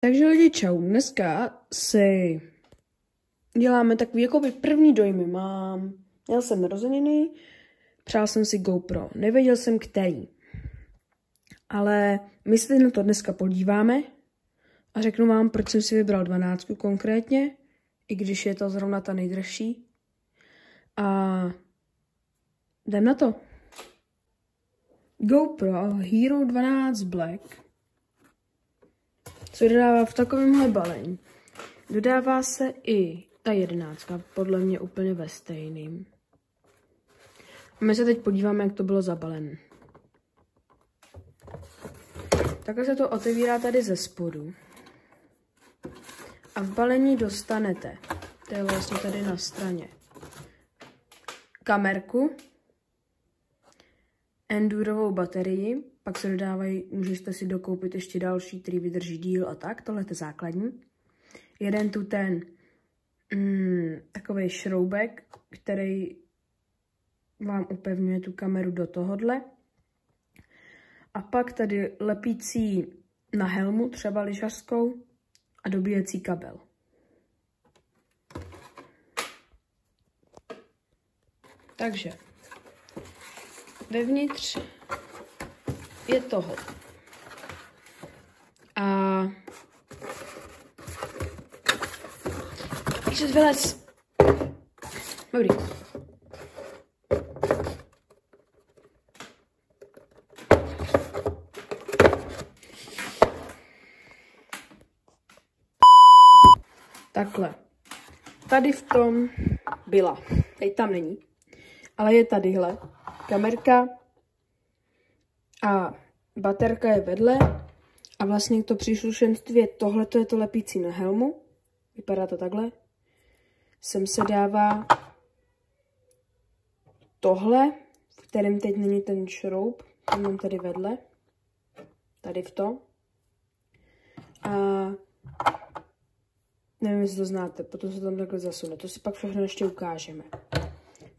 Takže lidi, čau. Dneska si děláme takový jakoby první dojmy. Měl jsem narozeniny, přál jsem si GoPro. Nevěděl jsem který. Ale my se na to dneska podíváme a řeknu vám, proč jsem si vybral 12 konkrétně, i když je to zrovna ta nejdražší. A jdem na to. GoPro Hero 12 Black se dodává v takovémhle balení. Dodává se i ta 11, podle mě úplně ve stejným. A my se teď podíváme, jak to bylo zabalené. Takhle se to otevírá tady ze spodu. A v balení dostanete, to je vlastně tady na straně, kamerku, endurovou baterii, pak se dodávají, můžete si dokoupit ještě další, který vydrží díl a tak, tohle je základní. Jeden tu ten takovej šroubek, který vám upevňuje tu kameru do tohodle. A pak tady lepící na helmu, třeba lyžařskou, a dobíjecí kabel. Takže vevnitř je toho. A ještě vylez. Dobrý. Takhle. Tady v tom byla. Teď tam není. Ale je tadyhle. Kamerka a baterka je vedle. A vlastně to příslušenství je tohle, to je to lepící na helmu. Vypadá to takhle. Sem se dává tohle, v kterém teď není ten šroub. Ten mám tady vedle. Tady v tom. A nevím, jestli to znáte, potom se tam takhle zasune. To si pak všechno ještě ukážeme.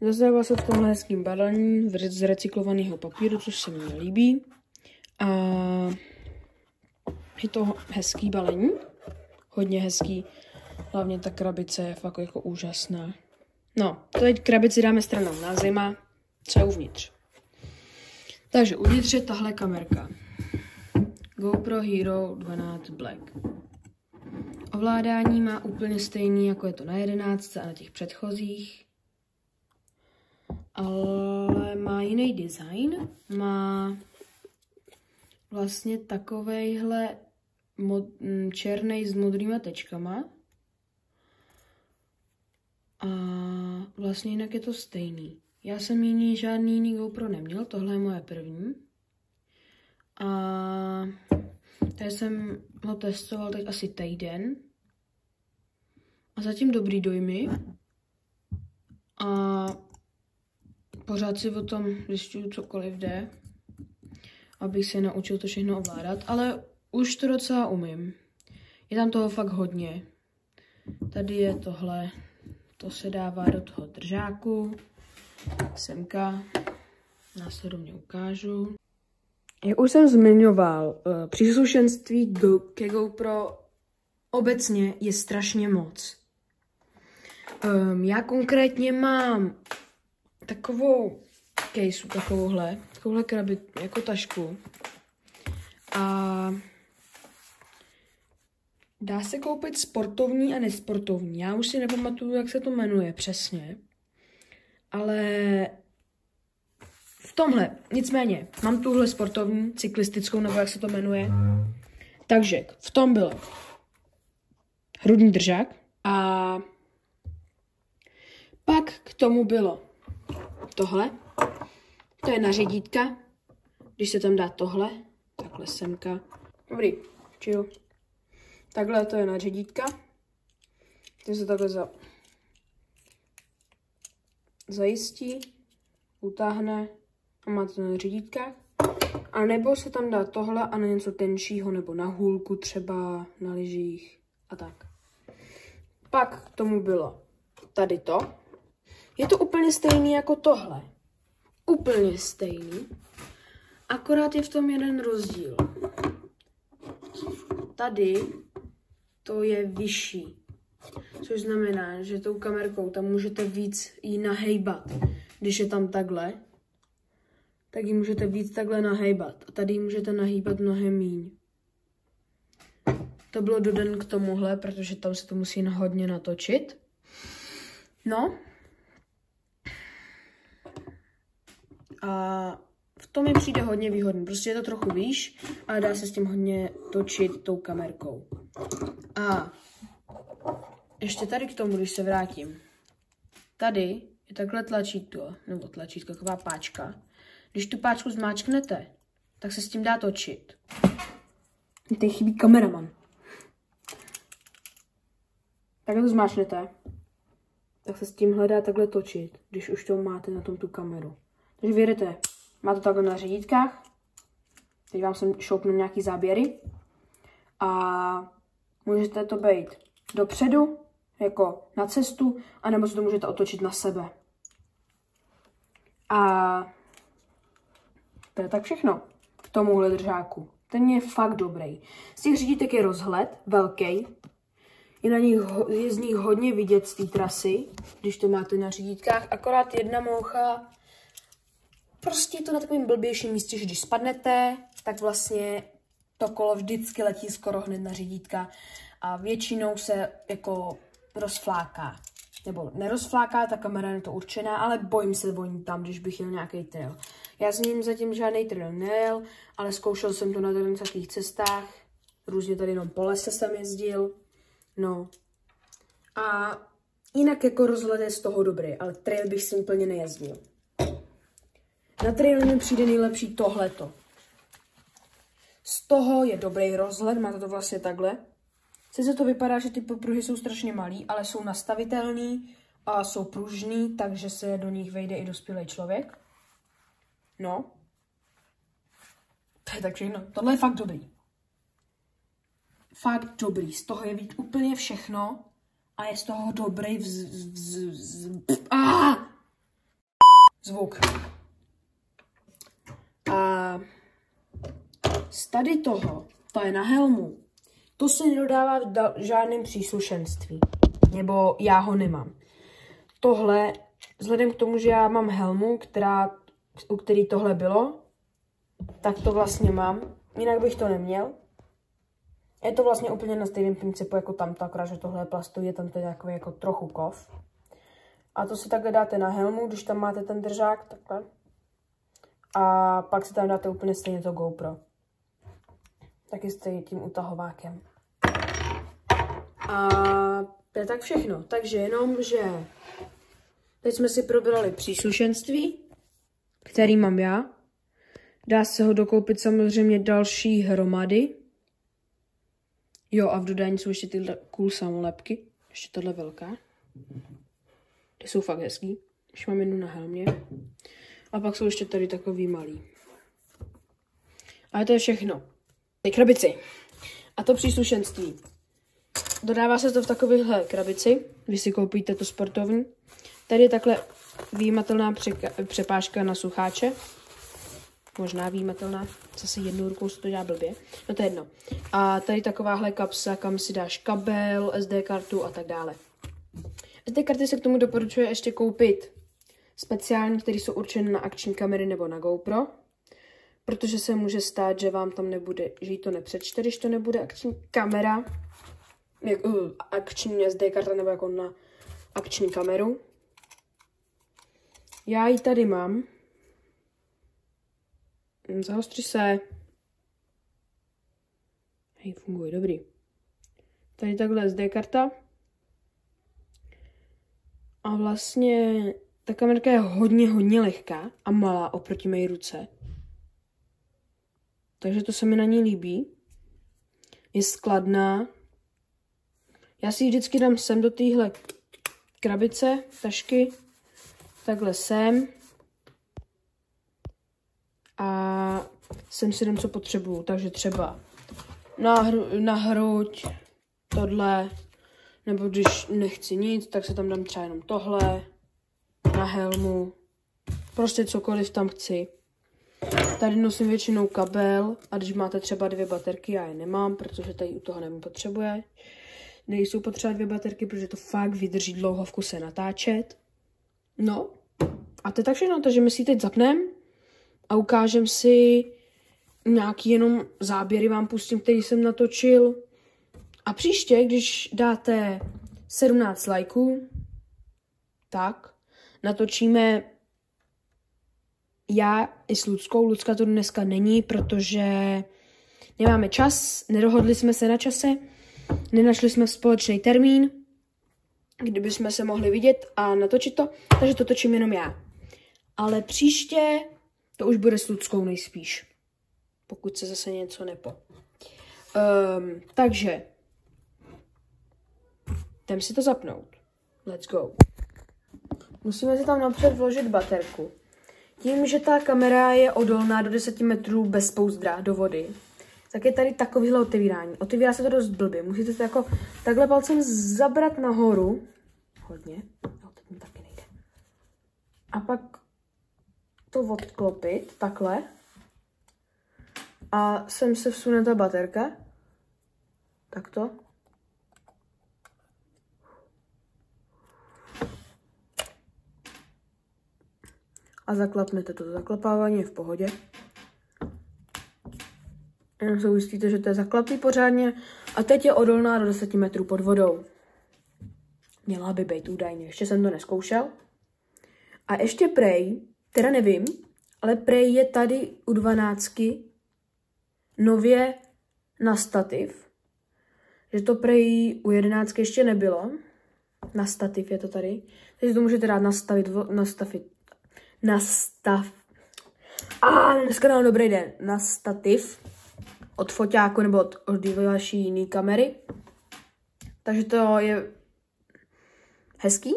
Dostává se v tomhle hezkým balení z recyklovaného papíru, což se mi líbí. A je to hezký balení. Hodně hezký. Hlavně ta krabice je fakt jako úžasná. No, teď krabici dáme stranou na zima, co je uvnitř. Takže uvnitř je tahle kamerka. GoPro Hero 12 Black. Ovládání má úplně stejný, jako je to na 11 a na těch předchozích. Ale má jiný design. Má vlastně takovejhle černý s modrýma tečkama. A vlastně jinak je to stejný. Já jsem žádný jiný GoPro neměl, tohle je moje první. A tady jsem ho testoval teď asi týden. A zatím dobrý dojmy. A pořád si o tom zjišťuju cokoliv jde, abych se naučil to všechno ovládat, ale už to docela umím. Je tam toho fakt hodně. Tady je tohle, to se dává do toho držáku, semka, následovně ukážu. Jak už jsem zmiňoval, příslušenství ke GoPro obecně je strašně moc. Já konkrétně mám takovou kejsu, takovouhle krabici, jako tašku. A dá se koupit sportovní a nesportovní. Já už si nepamatuju, jak se to jmenuje přesně. Ale v tomhle, nicméně, mám tuhle sportovní, cyklistickou, nebo jak se to jmenuje. Takže v tom bylo hrudní držák a pak k tomu bylo tohle. To je na řidítka. Když se tam dá tohle, takhle semka. Dobrý, chill. Takhle to je na řidítka. Tím se takhle zajistí, utáhne a máte to na řidítkách. A nebo se tam dá tohle a na něco tenčího, nebo na hůlku třeba, na lyžích a tak. Pak k tomu bylo tady to. Je to úplně stejný jako tohle. Úplně stejný. Akorát je v tom jeden rozdíl. Tady to je vyšší. Což znamená, že tou kamerkou tam můžete víc jí nahejbat. Když je tam takhle, tak ji můžete víc takhle nahejbat. A tady ji můžete nahýbat mnohem míň. To bylo dodané k tomuhle, protože tam se to musí hodně natočit. No. A v tom mi přijde hodně výhodný. Prostě je to trochu výš, ale dá se s tím hodně točit tou kamerkou. A ještě tady k tomu, když se vrátím. Tady je takhle tlačítko, nebo tlačítko, taková páčka. Když tu páčku zmáčknete, tak se s tím dá točit. Tady chybí kameraman. Takhle to zmáčknete, tak se s tím hledá takhle točit, když už to máte na tom tu kameru. Takže vyjedete, máte to takhle na řídítkách. Teď vám sem šoupnu nějaký záběry. A můžete to být dopředu, jako na cestu, anebo si to můžete otočit na sebe. A to je tak všechno k tomuhle držáku. Ten je fakt dobrý. Z těch řídítek je rozhled, velký. Je z nich hodně vidět z té trasy, když to máte na řídítkách. Akorát jedna moucha, prostě je to na takovém blbějším místě, že když spadnete, tak vlastně to kolo vždycky letí skoro hned na řídítka a většinou se jako rozfláká. Nebo nerozfláká, ta kamera je to určená, ale bojím se tam, když bych jel nějaký trail. Já s ním zatím žádný trail nejel, ale zkoušel jsem to na takových cestách. Různě tady jenom po lese jsem jezdil. No. A jinak jako rozhled je z toho dobrý, ale trail bych si úplně nejezdil. Na trailu mi přijde nejlepší tohleto. Z toho je dobrý rozhled, máte to vlastně takhle. Sice to vypadá, že ty popruhy jsou strašně malý, ale jsou nastavitelný a jsou pružný, takže se do nich vejde i dospělý člověk. No. To je tak všechno. Tohle je fakt dobrý. Fakt dobrý. Z toho je vidět úplně všechno a je z toho dobrý zvuk. A z tady toho, to je na helmu, to se nedodává v žádném příslušenství. Nebo já ho nemám. Tohle, vzhledem k tomu, že já mám helmu, u který tohle bylo, tak to vlastně mám. Jinak bych to neměl. Je to vlastně úplně na stejném principu jako tamto, akorát, že tohle je plastový, tam to je takový jako trochu kov. A to si takhle dáte na helmu, když tam máte ten držák, takhle. A pak si tam dáte úplně stejně to GoPro. Taky s tím utahovákem. A to je tak všechno. Takže jenom, že teď jsme si probrali příslušenství, který mám já. Dá se ho dokoupit samozřejmě další hromady. Jo, a v dodání jsou ještě tyhle cool samolepky. Ještě tahle velká. Ty jsou fakt hezký. Už mám jednu na helmě. A pak jsou ještě tady takový malý. Ale to je všechno. Ty krabici. A to příslušenství. Dodává se to v takovéhle krabici. Vy si koupíte to sportovní. Tady je takhle výjimatelná přepážka na sucháče. Možná výjimatelná. Zase jednou rukou se to dělá blbě. No to je jedno. A tady takováhle kapsa, kam si dáš kabel, SD kartu a tak dále. SD karty se k tomu doporučuje ještě koupit speciální, které jsou určené na akční kamery nebo na GoPro. Protože se může stát, že vám tam nebude, že jí to nepřečte, když to nebude akční kamera. Akční SD karta nebo jako na akční kameru. Já ji tady mám. Zahostří se. Hej, funguje, dobrý. Tady takhle SD karta. A vlastně ta kamerka je hodně lehká a malá oproti mé ruce. Takže to se mi na ní líbí. Je skladná. Já si ji vždycky dám sem do téhle krabice, tašky. Takhle sem. A sem si dám, co potřebuju. Takže třeba na hruď, tohle. Nebo když nechci nic, tak se tam dám třeba jenom tohle. Na helmu. Prostě cokoliv tam chci. Tady nosím většinou kabel a když máte třeba 2 baterky, já je nemám, protože tady u toho nepotřebuje. nejsou potřeba 2 baterky, protože to fakt vydrží dlouho v kuse natáčet. No, a to je tak všechno, takže my si teď zapneme a ukážem si nějaký jenom záběry vám pustím, který jsem natočil. A příště, když dáte 17 lajků, tak natočíme já i s Luckou. Lucka tu dneska není, protože nemáme čas, nedohodli jsme se na čase, nenašli jsme společný termín, kdyby jsme se mohli vidět a natočit to, takže to točím jenom já. Ale příště to už bude s Luckou nejspíš, pokud se zase něco takže jdem si to zapnout. Let's go. Musíme si tam napřed vložit baterku. Tím, že ta kamera je odolná do 10 metrů bez pouzdra do vody, tak je tady takovýhle otevírání. Otevírá se to dost blbě. Musíte to jako takhle palcem zabrat nahoru. Hodně. No, teď mi taky nejde. A pak to odklopit takhle. A sem se vsune ta baterka. Takto. A zaklapnete to. Zaklapávání je v pohodě. Jenom se ujistíte, že to je zaklapý pořádně. A teď je odolná do 10 metrů pod vodou. Měla by být údajně. Ještě jsem to neskoušel. A ještě prej, teda nevím, ale prej je tady u 12 nově na stativ. Že to prej u 11 ještě nebylo. Na stativ je to tady. Takže to můžete dát dneska dám dobrý den. Na stativ od foťáku nebo od vaší jiný kamery. Takže to je hezký.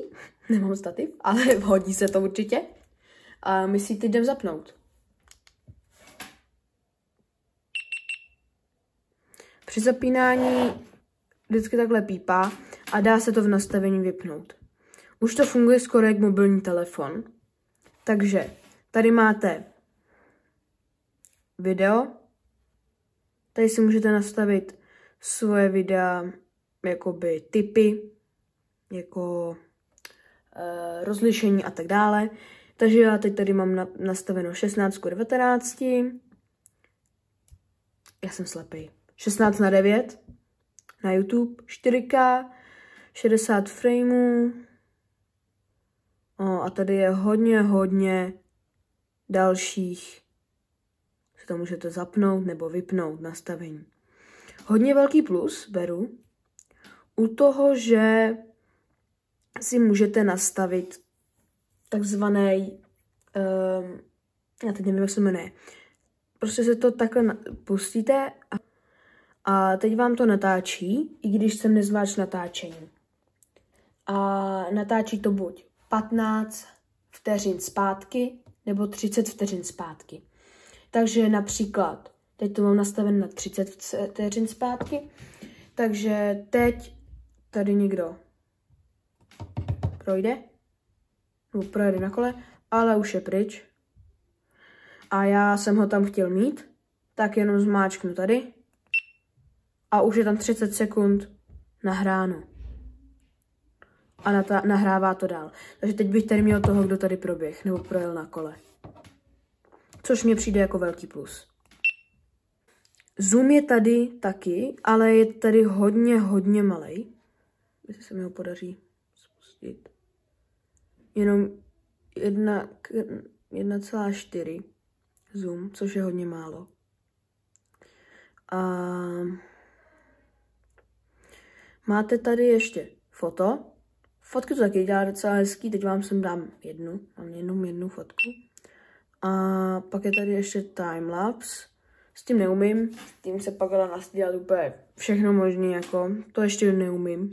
Nemám stativ, ale hodí se to určitě. A my si teď jdem zapnout. Při zapínání vždycky takhle pípá a dá se to v nastavení vypnout. Už to funguje skoro jak mobilní telefon. Takže tady máte video. Tady si můžete nastavit svoje videa, jakoby typy, jako rozlišení a tak dále. Takže já teď tady mám nastaveno 16:19. Já jsem slepý. 16:9 na YouTube, 4K, 60 frameů. A tady je hodně dalších. Si to můžete zapnout nebo vypnout nastavení. Hodně velký plus beru u toho, že si můžete nastavit takzvaný, já teď nevím, jak se jmenuje. Prostě se to takhle pustíte a teď vám to natáčí, i když jsem nezvlášť natáčení. A natáčí to buď 15 vteřin zpátky, nebo 30 vteřin zpátky. Takže například, teď to mám nastaven na 30 vteřin zpátky, takže teď tady někdo projde, nebo projede na kole, ale už je pryč. A já jsem ho tam chtěl mít, tak jenom zmáčknu tady a už je tam 30 sekund nahráno. A nahrává to dál. Takže teď bych tady měl toho, kdo tady proběh, nebo projel na kole. Což mě přijde jako velký plus. Zoom je tady taky, ale je tady hodně malej. Jestli se mi ho podaří spustit. Jenom 1,4 zoom, což je hodně málo. A máte tady ještě foto. Fotky to taky dělá docela hezký, teď vám sem dám mám jenom jednu fotku. A pak je tady ještě timelapse. S tím neumím, s tím se pak dá dělat úplně všechno možné, jako to ještě neumím.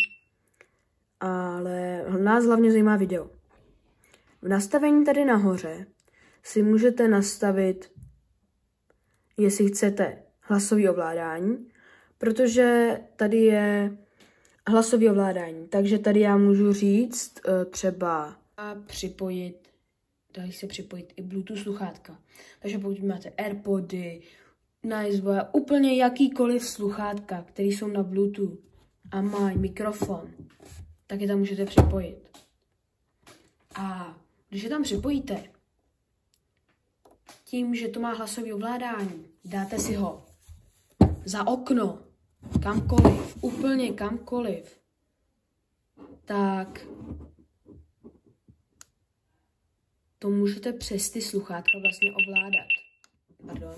Ale nás hlavně zajímá video. V nastavení tady nahoře si můžete nastavit, jestli chcete hlasové ovládání, protože tady je hlasové ovládání, takže tady já můžu říct třeba dají se připojit i Bluetooth sluchátka. Takže pokud máte AirPody, Nicewire, úplně jakýkoliv sluchátka, které jsou na Bluetooth a mají mikrofon, tak je tam můžete připojit. A když je tam připojíte, tím, že to má hlasové ovládání, dáte si ho za okno, kamkoliv, úplně kamkoliv, tak to můžete přes ty sluchátka vlastně ovládat. Pardon.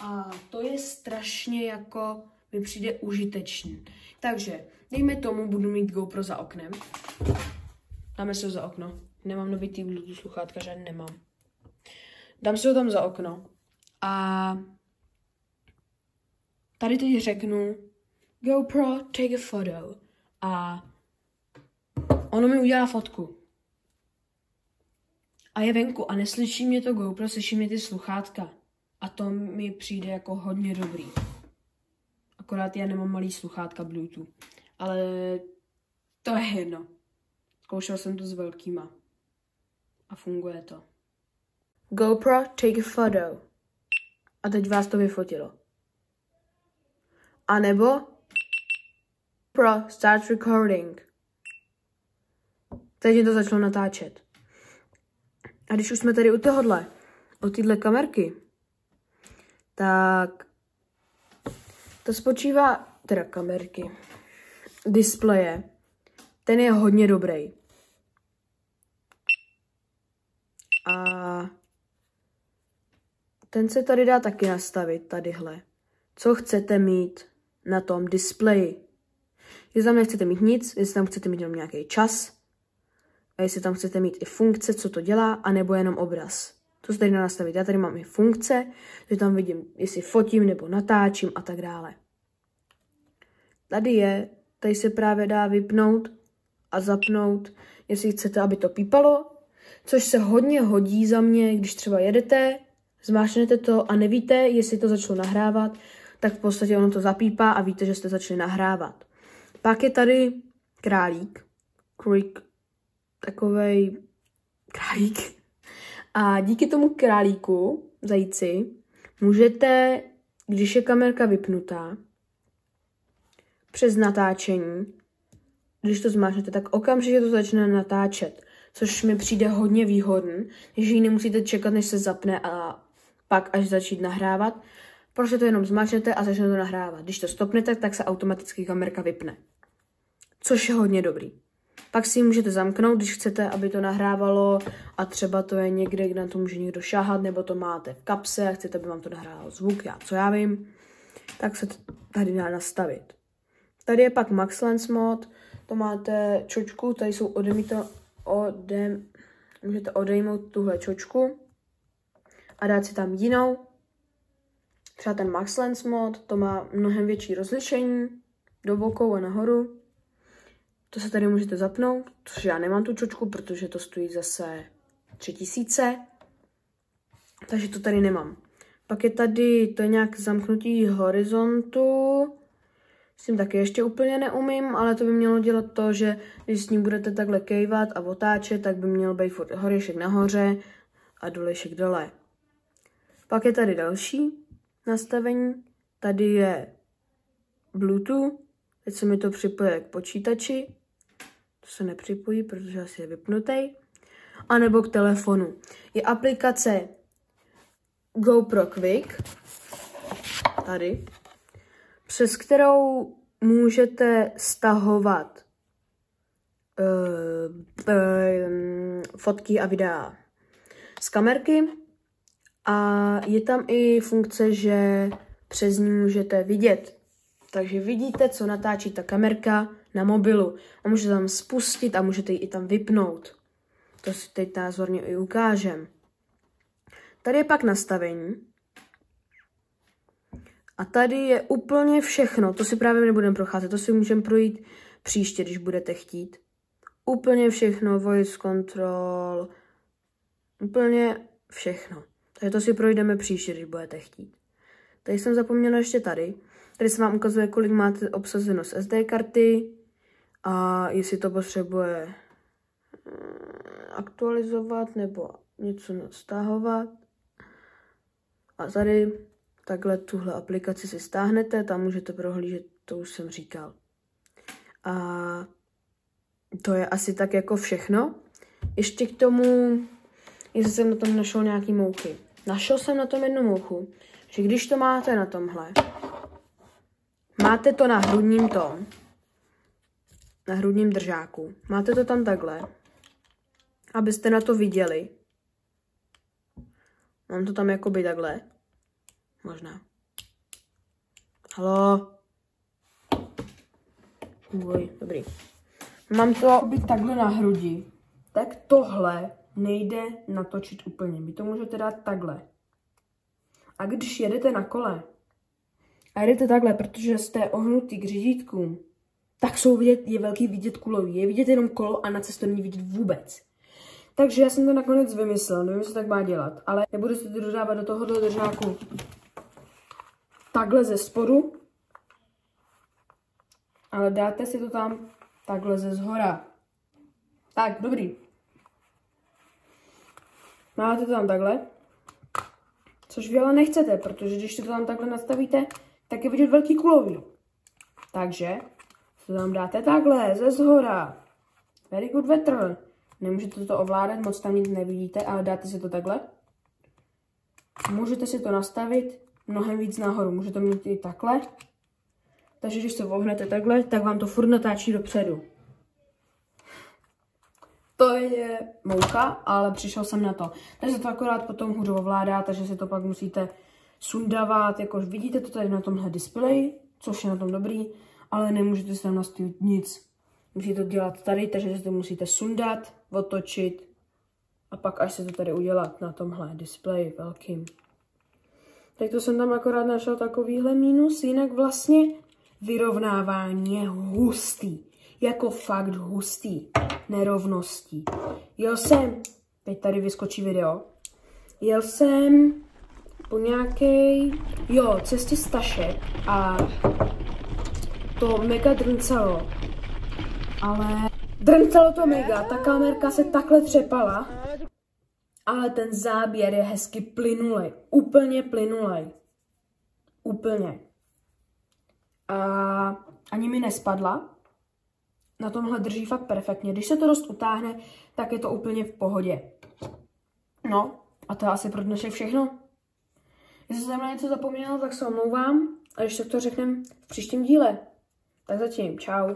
A to je strašně jako mi přijde užitečný. Takže dejme tomu, budu mít GoPro za oknem. Dáme si ho za okno. Nemám nový ty Bluetooth sluchátka, žádný nemám. Dám si ho tam za okno. A tady teď řeknu GoPro, take a photo. A ono mi udělá fotku. A je venku a neslyší mě to GoPro, slyší mě ty sluchátka. A to mi přijde jako hodně dobrý. Akorát já nemám malý sluchátka Bluetooth. Ale to je jedno. Zkoušel jsem to s velkýma. A funguje to. GoPro, take a photo. A teď vás to vyfotilo. A nebo GoPro, start recording. Teď to začalo natáčet. A když už jsme tady u tohohle, u téhle kamerky, tak to spočívá, teda kamerky, displeje, ten je hodně dobrý. A ten se tady dá taky nastavit, tadyhle. Co chcete mít na tom displeji. Jestli tam nechcete mít nic, jestli tam chcete mít jenom nějaký čas, a jestli tam chcete mít i funkce, co to dělá, anebo jenom obraz. To se tady dá nastavit. Já tady mám i funkce, že tam vidím, jestli fotím nebo natáčím a tak dále. Tady se právě dá vypnout a zapnout, jestli chcete, aby to pípalo, což se hodně hodí za mě, když třeba jedete, zmáčknete to a nevíte, jestli to začalo nahrávat, tak v podstatě ono to zapípá a víte, že jste začali nahrávat. Pak je tady králík, takovej králík. A díky tomu králíku, zajíci, můžete, když je kamerka vypnutá, přes natáčení, když to zmáčknete, tak okamžitě to začne natáčet, což mi přijde hodně výhodný, že ji nemusíte čekat, než se zapne a pak až začít nahrávat. Prostě to jenom zmáčknete a začne to nahrávat. Když to stopnete, tak se automaticky kamerka vypne, což je hodně dobrý. Pak si ji můžete zamknout, když chcete, aby to nahrávalo a třeba to je někde, kde na to může někdo šáhat, nebo to máte v kapse a chcete, aby vám to nahrávalo zvuk, co já vím, tak se tady dá nastavit. Tady je pak Max Lens mod, to máte čočku, tady jsou můžete odejmout tuhle čočku a dát si tam jinou. Třeba ten Max Lens mod, to má mnohem větší rozlišení, do bokou a nahoru. To se tady můžete zapnout, což já nemám tu čočku, protože to stojí zase 3000, takže to tady nemám. Pak je tady, to je nějak zamknutí horizontu, s tím taky ještě úplně neumím, ale to by mělo dělat to, že když s ním budete takhle kejvat a otáčet, tak by měl být furt horešek nahoře a dolešek dole. Pak je tady další nastavení, tady je Bluetooth, teď se mi to připoje k počítači, to se nepřipojí, protože asi je vypnutý, anebo k telefonu. Je aplikace GoPro Quick, tady, přes kterou můžete stahovat fotky a videa z kamerky a je tam i funkce, že přes ní můžete vidět. Takže vidíte, co natáčí ta kamerka na mobilu a můžete tam spustit a můžete ji i tam vypnout. To si teď názorně i ukážem. Tady je pak nastavení. A tady je úplně všechno. To si právě nebudeme procházet. To si můžeme projít příště, když budete chtít. Úplně všechno. Voice control. Úplně všechno. Takže to si projdeme příště, když budete chtít. Tady jsem zapomněla ještě tady. Tady se vám ukazuje, kolik máte obsazeno z SD karty a jestli to potřebuje aktualizovat nebo něco stahovat. A tady takhle tuhle aplikaci si stáhnete, tam můžete prohlížet, to už jsem říkal. A to je asi tak jako všechno. Ještě k tomu, jestli jsem na tom našel nějaký mouchy. Našel jsem na tom jednu mouchu, že když to máte na tomhle, máte to na hrudním držáku. Máte to tam takhle, abyste na to viděli. Mám to tam jakoby takhle. Možná. Halo. Dobrý. Mám to být takhle na hrudi. Tak tohle nejde natočit úplně. Vy to můžete dát takhle. A když jedete na kole a jedete takhle, protože jste ohnutý k řidítkům, tak je velký vidět kulový. Je vidět jenom kolo a na cestu není vidět vůbec. Takže já jsem to nakonec vymyslel. Nevím, co tak má dělat. Ale nebudu si to dodávat do tohoto držáku takhle ze spodu. Ale dáte si to tam takhle ze zhora. Tak, dobrý. Máte to tam takhle. Což vy ale nechcete, protože když to tam takhle nastavíte, tak je vidět velký kulový. Takže to tam dáte takhle, ze zhora. Very good veteran. Nemůžete to ovládat, moc tam nic nevidíte, ale dáte si to takhle. Můžete si to nastavit mnohem víc nahoru. Můžete mít i takhle. Takže když to vohnete takhle, tak vám to furt natáčí dopředu. To je mouka, ale přišel jsem na to. Takže se to akorát potom hůře ovládá, takže si to pak musíte sundávat. Jako vidíte to tady na tomhle displeji, což je na tom dobrý, ale nemůžete si tam nastavit nic. Musíte to dělat tady, takže si to musíte sundat, otočit a pak až se to tady udělat na tomhle displeji velkým. Tak to jsem tam akorát našel takovýhle mínus, jinak vlastně vyrovnávání je hustý. Jako fakt hustý. Nerovností. Jel jsem, teď tady vyskočí video, jel jsem po nějaké, cestě Stašek a to mega drncalo. Ale drncalo to mega, ta kamerka se takhle třepala, ale ten záběr je hezky plynulej, úplně plynulej. Úplně. A ani mi nespadla. Na tomhle drží fakt perfektně. Když se to dost utáhne, tak je to úplně v pohodě. No, a to je asi pro dnešek všechno. Jestli jsem na něco zapomněla, tak se omlouvám. A když tak to řekneme v příštím díle. Tak zatím, čau.